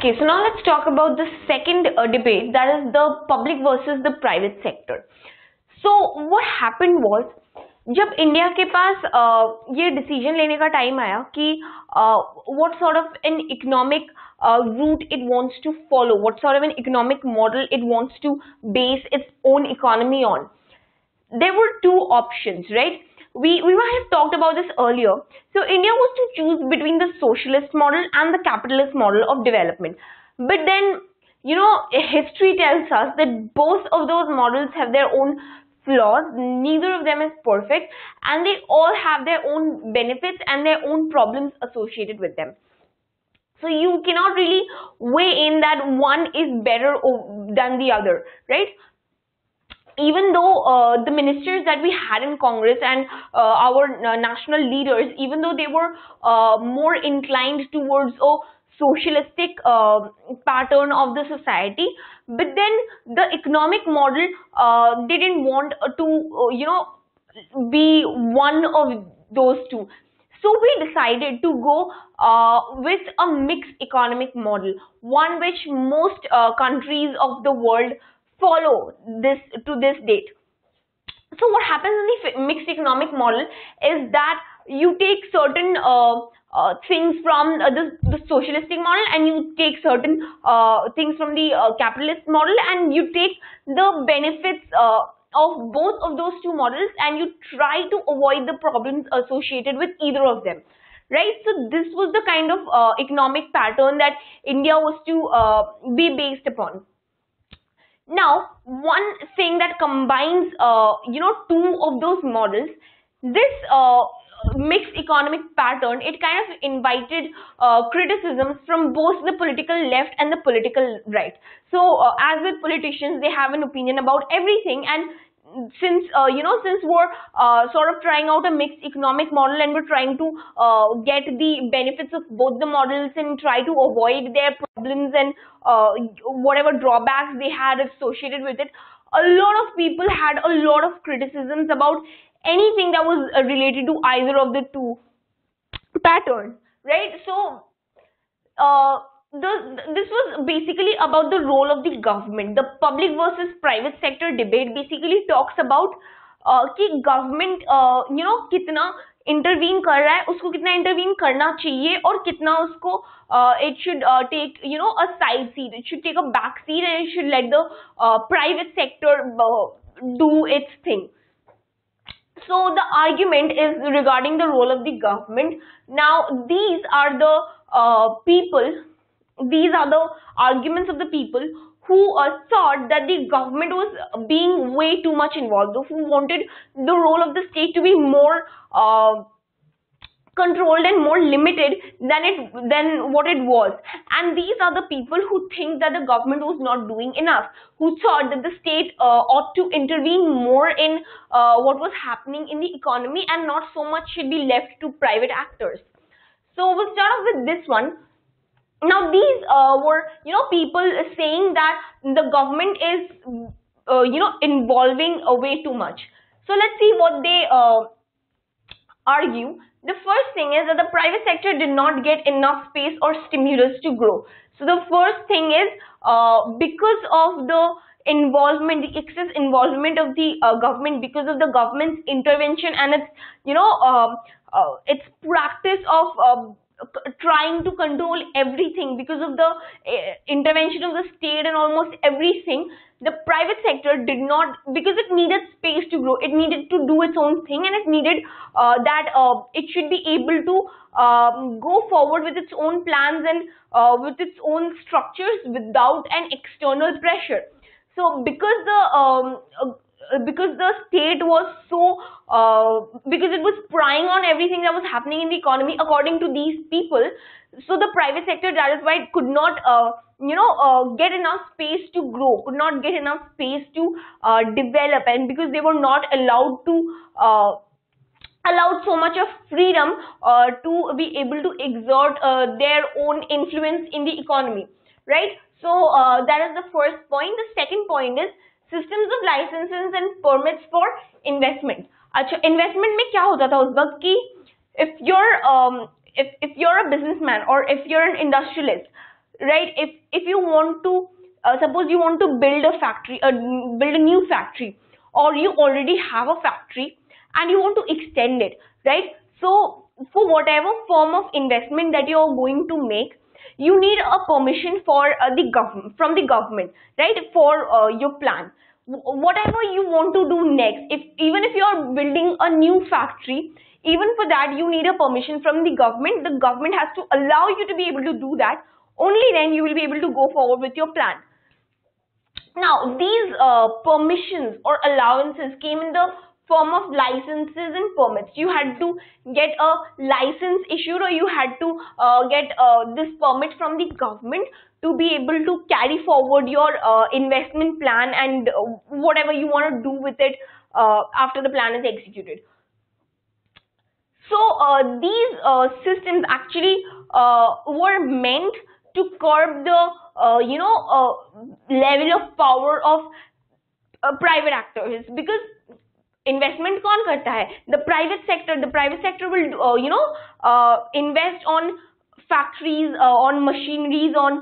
Okay, so now let's talk about the second debate, that is the public versus the private sector. So what happened was, जब India के पास ये decision लेने का time आया कि what sort of an economic route it wants to follow, what sort of an economic model it wants to base its own economy on, there were two options, right? We might have talked about this earlier. So India was to choose between the socialist model and the capitalist model of development. But then, history tells us that both of those models have their own flaws. Neither of them is perfect, and they all have their own benefits and their own problems associated with them. So you cannot really weigh in that one is better than the other, right? Even though the ministers that we had in Congress and our national leaders, even though they were more inclined towards a socialistic pattern of the society, but then the economic model didn't want to be one of those two. So we decided to go with a mixed economic model, one which most countries of the world follow this to this date. So what happens in the mixed economic model is that you take certain things from the socialistic model, and you take certain things from the capitalist model, and you take the benefits of both of those two models, and you try to avoid the problems associated with either of them, right? So this was the kind of economic pattern that India was to be based upon. Now, one thing that combines, two of those models, this mixed economic pattern, it kind of invited criticisms from both the political left and the political right. So, as with politicians, they have an opinion about everything, and since we're sort of trying out a mixed economic model, and we're trying to get the benefits of both the models and try to avoid their problems and whatever drawbacks they had associated with it, a lot of people had a lot of criticisms about anything that was related to either of the two patterns, right? So this was basically about the role of the government. The public versus private sector debate basically talks about कि government कितना intervene कर रहा है, उसको कितना intervene करना चाहिए, और कितना उसको it should take a side seat, it should take a back seat, and it should let the private sector do its thing. So the argument is regarding the role of the government. Now these are the these are the arguments of the people who thought that the government was being way too much involved, who wanted the role of the state to be more controlled and more limited than what it was. And these are the people who think that the government was not doing enough, who thought that the state ought to intervene more in what was happening in the economy, and not so much should be left to private actors. So we'll start off with this one. Now these were people saying that the government is involving way too much. So let's see what they argue. The first thing is that the private sector did not get enough space or stimulus to grow. So the first thing is because of the involvement, the excess involvement of the government, because of the government's intervention and its practice of trying to control everything, because of the intervention of the state and almost everything, the private sector did not, because it needed space to grow, it needed to do its own thing, and it needed that it should be able to go forward with its own plans and with its own structures without an external pressure. So because the state was so because it was prying on everything that was happening in the economy, according to these people, so the private sector, that is why it could not get enough space to grow, could not get enough space to develop, and because they were not allowed so much of freedom to be able to exert their own influence in the economy, right? So that is the first point. The second point is systems of licenses and permits for investment. अच्छा, investment में क्या होता था उस वक्त कि if you're a businessman or if you're an industrialist, right? If you want to suppose you want to build a factory, build a new factory, or you already have a factory and you want to extend it, right? So for whatever form of investment that you are going to make, you need a permission for the government, from the government, right, for your plan. Whatever you want to do next, if even if you are building a new factory, even for that you need a permission from the government. The government has to allow you to be able to do that. Only then you will be able to go forward with your plan. Now, these permissions or allowances came in the form of licenses and permits. You had to get a license issued, or you had to get this permit from the government to be able to carry forward your investment plan and whatever you want to do with it after the plan is executed. So these systems actually were meant to curb the level of power of private actors, because investment कौन करता है? The private sector. The private sector will invest on factories, on machineries, on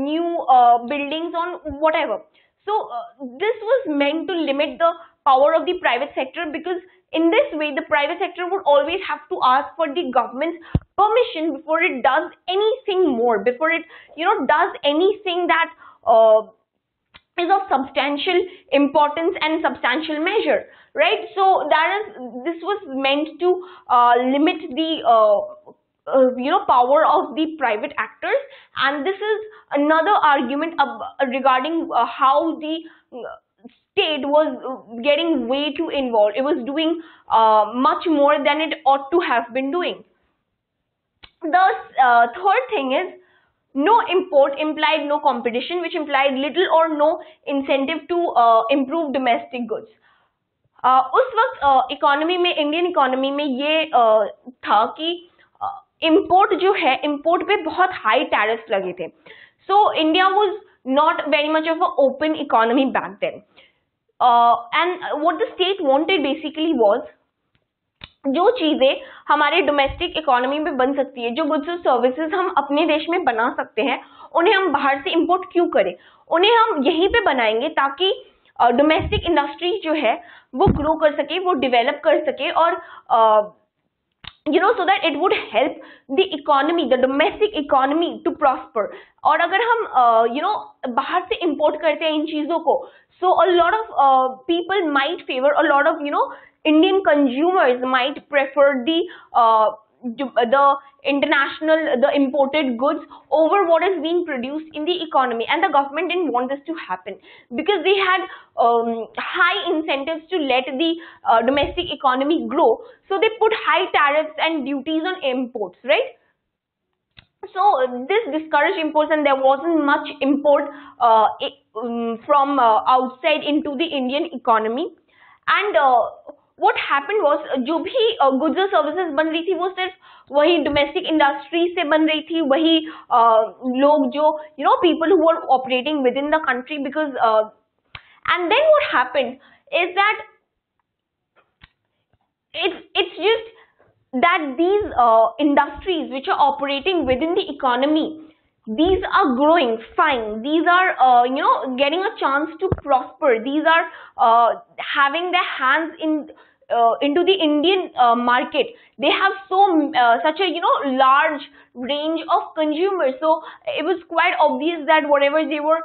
new buildings, on whatever. So this was meant to limit the power of the private sector, because in this way the private sector would always have to ask for the government's permission before it does anything more, before it does anything that is of substantial importance and substantial measure, right? So this was meant to limit the power of the private actors. And this is another argument regarding how the state was getting way too involved. It was doing much more than it ought to have been doing. The third thing is, no import implied no competition, which implied little or no incentive to improve domestic goods. उस वक्त economy में, Indian economy में ये था कि import जो है, import पे बहुत हाई टैरिफ्स लगे थे. So India was not very much of a open economy back then. And what the state wanted basically was, जो चीजें हमारे डोमेस्टिक इकोनॉमी में बन सकती है, जो गुड्स और सर्विसेज हम अपने देश में बना सकते हैं, उन्हें हम बाहर से इंपोर्ट क्यों करें? उन्हें हम यहीं पे बनाएंगे ताकि डोमेस्टिक इंडस्ट्रीज जो है वो ग्रो कर सके, वो डेवलप कर सके, और so that it would help the economy, the domestic economy to prosper. और अगर हम बाहर से import करते हैं इन चीजों को, so a lot of people might favor, a lot of Indian consumers might prefer the international, the imported goods over what is being produced in the economy. And the government didn't want this to happen, because they had high incentives to let the domestic economy grow. So they put high tariffs and duties on imports, right? So this discouraged imports, and there wasn't much import from outside into the Indian economy. And what happened was, जो भी goods और services बन रही थी वो सिर्फ वही domestic industry से बन रही थी, वही लोग जो people who were operating within the country, because and then what happened is that it's just that these industries which are operating within the economy, these are growing fine, these are getting a chance to prosper, these are having their hands into the Indian market. They have such a large range of consumers, so it was quite obvious that whatever they were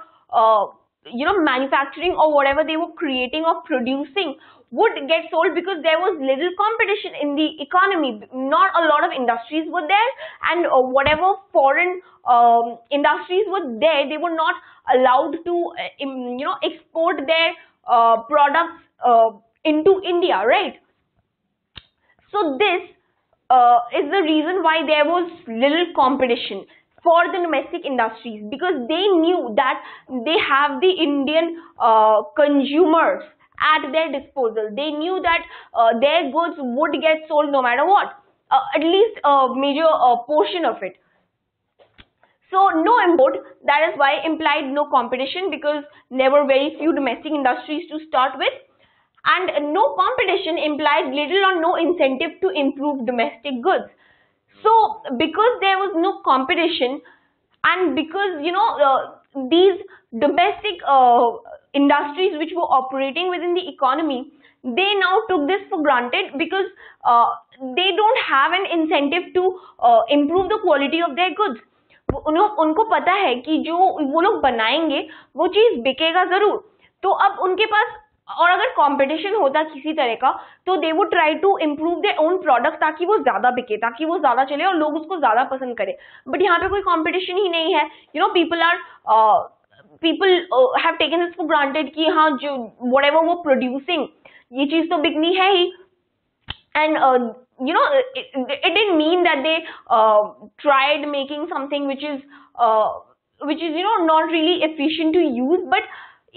manufacturing, or whatever they were creating or producing, would get sold, because there was little competition in the economy. Not a lot of industries were there, and whatever foreign industries were there, they were not allowed to export their products into India, right? So this is the reason why there was little competition for the domestic industries, because they knew that they have the Indian consumers at their disposal. They knew that their goods would get sold no matter what, at least a major portion of it. So no import, that is why implied no competition, because there were very few domestic industries to start with, and no competition implied little or no incentive to improve domestic goods. So because there was no competition, and because these domestic industries which were operating within the economy, they now took this for granted because they don't have an incentive to improve the quality of their goods. उनको पता है कि जो वो लोग बनाएंगे वो चीज बिकेगा जरूर, तो अब उनके पास, और अगर कंपटीशन होता किसी तरह का, तो they would try to improve their own product ताकि वो ज्यादा बिके, ताकि वो ज्यादा चले और लोग उसको ज्यादा पसंद करें. बट यहाँ पे कोई कंपटीशन ही नहीं है. People have taken this for granted कि हाँ जो व्हाटएवर वो प्रोड्यूसिंग, ये चीज तो बिकनी है ही. And it didn't mean that they tried making something which is not really efficient to use, but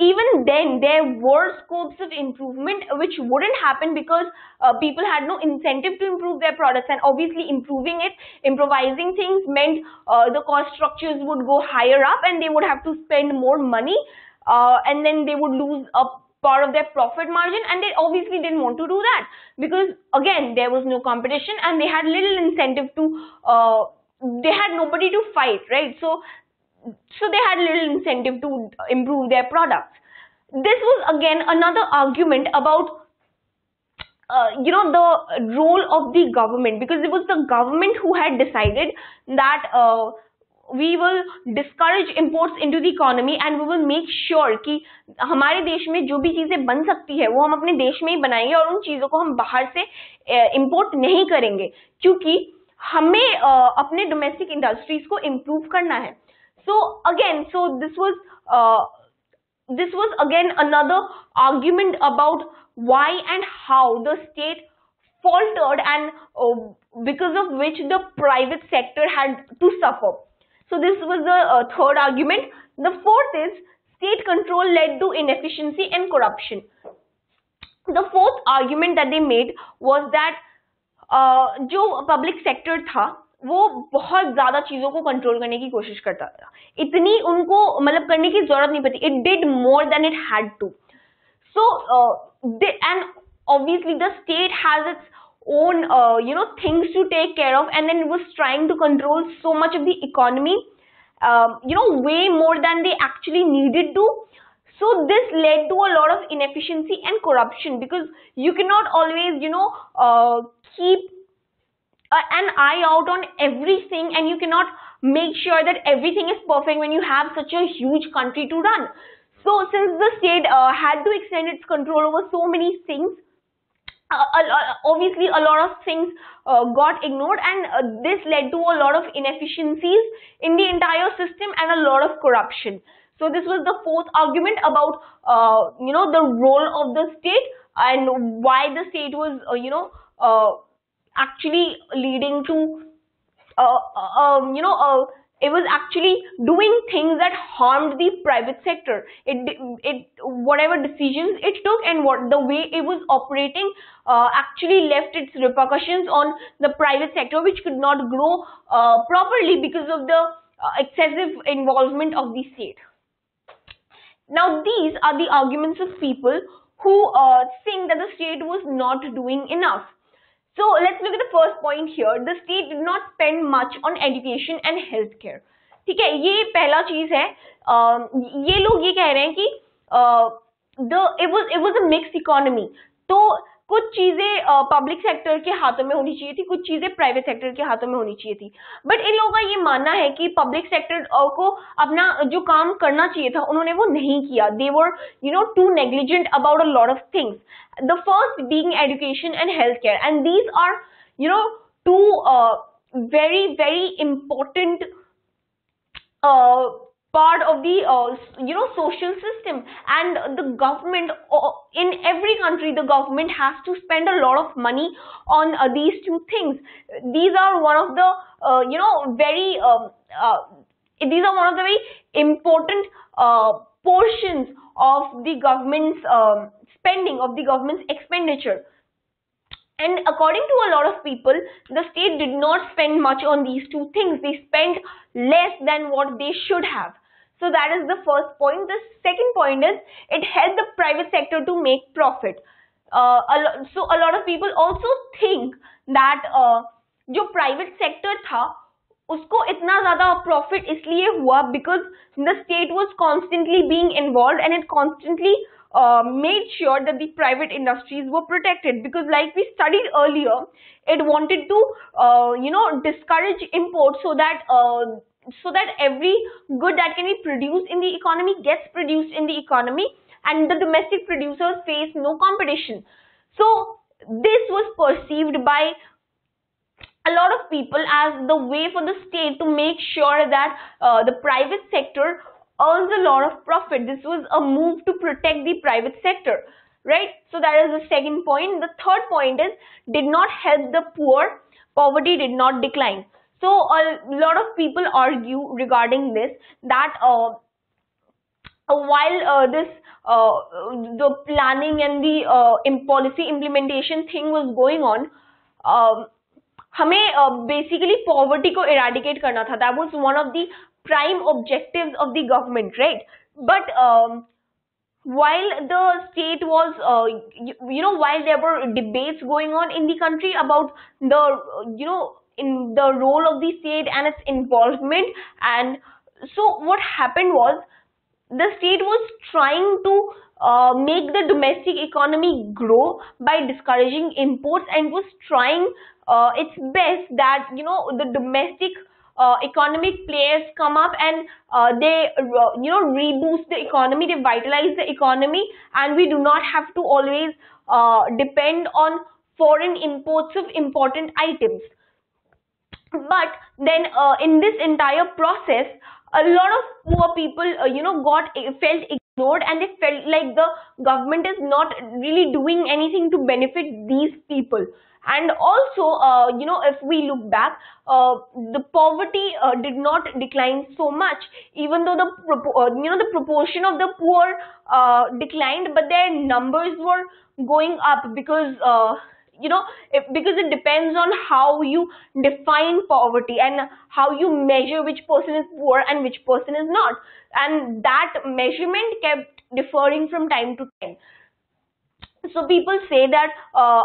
even then there were scopes of improvement which wouldn't happen because people had no incentive to improve their products, and obviously improvising things meant the cost structures would go higher up and they would have to spend more money, and then they would lose a part of their profit margin, and they obviously didn't want to do that because again there was no competition and they had little incentive to they had nobody to fight, right? So they had little incentive to improve their products. This was again another argument about the role of the government, because it was the government who had decided that we will discourage imports into the economy and we will make sure कि हमारे देश में जो भी चीजें बन सकती है वो हम अपने देश में ही बनाएंगे और उन चीजों को हम बाहर से इंपोर्ट नहीं करेंगे, क्योंकि हमें अपने डोमेस्टिक इंडस्ट्रीज को इम्प्रूव करना है. So this was again another argument about why and how the state faltered, and because of which the private sector had to suffer. So this was the third argument. The fourth is state control led to inefficiency and corruption. The fourth argument that they made was that जो public sector था वो बहुत ज्यादा चीजों को control करने की कोशिश करता था. इतनी उनको मतलब करने की जरूरत नहीं पड़ती. It did more than it had to. So and obviously the state has its own things to take care of, and then it was trying to control so much of the economy way more than they actually needed to. So this led to a lot of inefficiency and corruption, because you cannot always keep an eye out on everything, and you cannot make sure that everything is perfect when you have such a huge country to run. So since the state had to extend its control over so many things, obviously a lot of things got ignored, and this led to a lot of inefficiencies in the entire system and a lot of corruption. So this was the fourth argument about the role of the state and why the state was actually leading to it was actually doing things that harmed the private sector. It whatever decisions it took and the way it was operating actually left its repercussions on the private sector, which could not grow properly because of the excessive involvement of the state. Now these are the arguments of people who think that the state was not doing enough. So let's look at the first point here. The state did not spend much on education and healthcare. ठीक है, ये पहला चीज है. ये लोग ये कह रहे हैं कि it was a mixed economy. तो कुछ चीजें पब्लिक सेक्टर के हाथों में होनी चाहिए थी, कुछ चीजें प्राइवेट सेक्टर के हाथों में होनी चाहिए थी. बट इन लोगों का ये मानना है कि पब्लिक सेक्टर को अपना जो काम करना चाहिए था उन्होंने वो नहीं किया. They were too negligent about a lot of things. The first being education and healthcare, and these are two very very important part of the social system, and the government in every country, the government has to spend a lot of money on these two things. These are one of the very important portions of the government's spending, of the government's expenditure. And according to a lot of people, the state did not spend much on these two things. They spent less than what they should have. So that is the first point. The second point is it helped the private sector to make profit. So a lot of people also think that जो private sector था उसको इतना ज्यादा profit इसलिए हुआ because the state was constantly being involve and it constantly made sure that the private industries were protected, because like we studied earlier, it wanted to discourage imports so that every good that can be produced in the economy gets produced in the economy, and the domestic producers face no competition. So this was perceived by a lot of people as the way for the state to make sure that the private sector earns a lot of profit. This was a move to protect the private sector, right? So that is the second point. The third point is, did not help the poor. Poverty did not decline. So a lot of people argue regarding this, that while the planning and the policy implementation thing was going on, हमें basically poverty को eradicate करना था. That was one of the prime objectives of the government, right? But while the state was, while there were debates going on in the country about the, in the role of the state and its involvement, and so what happened was, the state was trying to make the domestic economy grow by discouraging imports, and was trying its best that the domestic economic players come up and they reboost the economy, they vitalize the economy, and we do not have to always depend on foreign imports of important items. But then in this entire process, a lot of poor people felt ignored, and they felt like the government is not really doing anything to benefit these people. And also, if we look back, the poverty did not decline so much, even though the proportion of the poor declined, but their numbers were going up, because because it depends on how you define poverty and how you measure which person is poor and which person is not, and that measurement kept differing from time to time. So people say that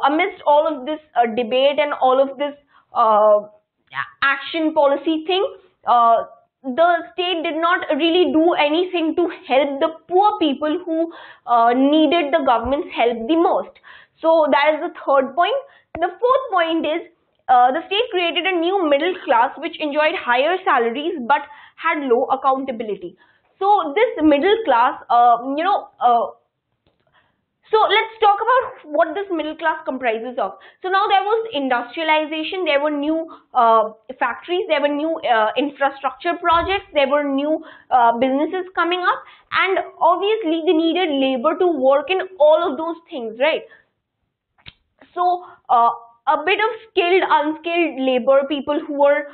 amidst all of this debate and all of this action policy thing, the state did not really do anything to help the poor people who needed the government's help the most. So that is the third point. The fourth point is, the state created a new middle class which enjoyed higher salaries but had low accountability. So this middle class, so let's talk about what this middle class comprises of. So now there was industrialization, there were new factories, there were new infrastructure projects, there were new businesses coming up, and obviously they needed labor to work in all of those things, right? So a bit of skilled, unskilled labor, people who were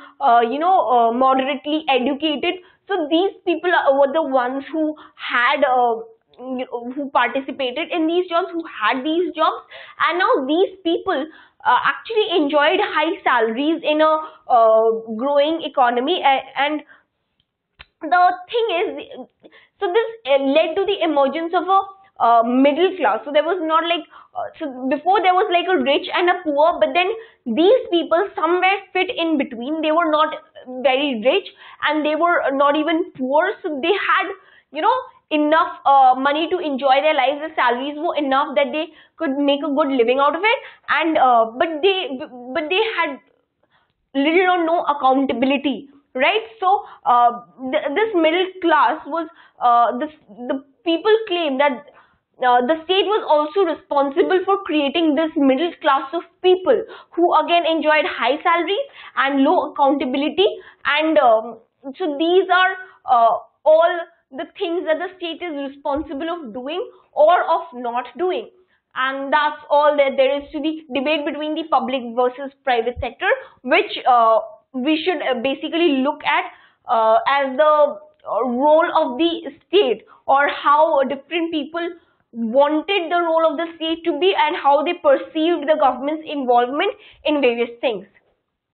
moderately educated. So these people were the ones who had who participated in these jobs, who had these jobs, and now these people actually enjoyed high salaries in a growing economy. And the thing is, so this led to the emergence of a middle class. So there was not like, so before there was like a rich and a poor, but then these people somewhere fit in between. They were not very rich and they were not even poor, so they had enough money to enjoy their lives. The salaries were enough that they could make a good living out of it, and but they had little or no accountability, right? So this middle class was the people claim that the state was also responsible for creating this middle class of people who again enjoyed high salaries and low accountability, and so these are all the things that the state is responsible of doing or of not doing. And that's all that there is to the debate between the public versus private sector, which we should basically look at as the role of the state, or how different people wanted the role of the state to be and how they perceived the government's involvement in various things.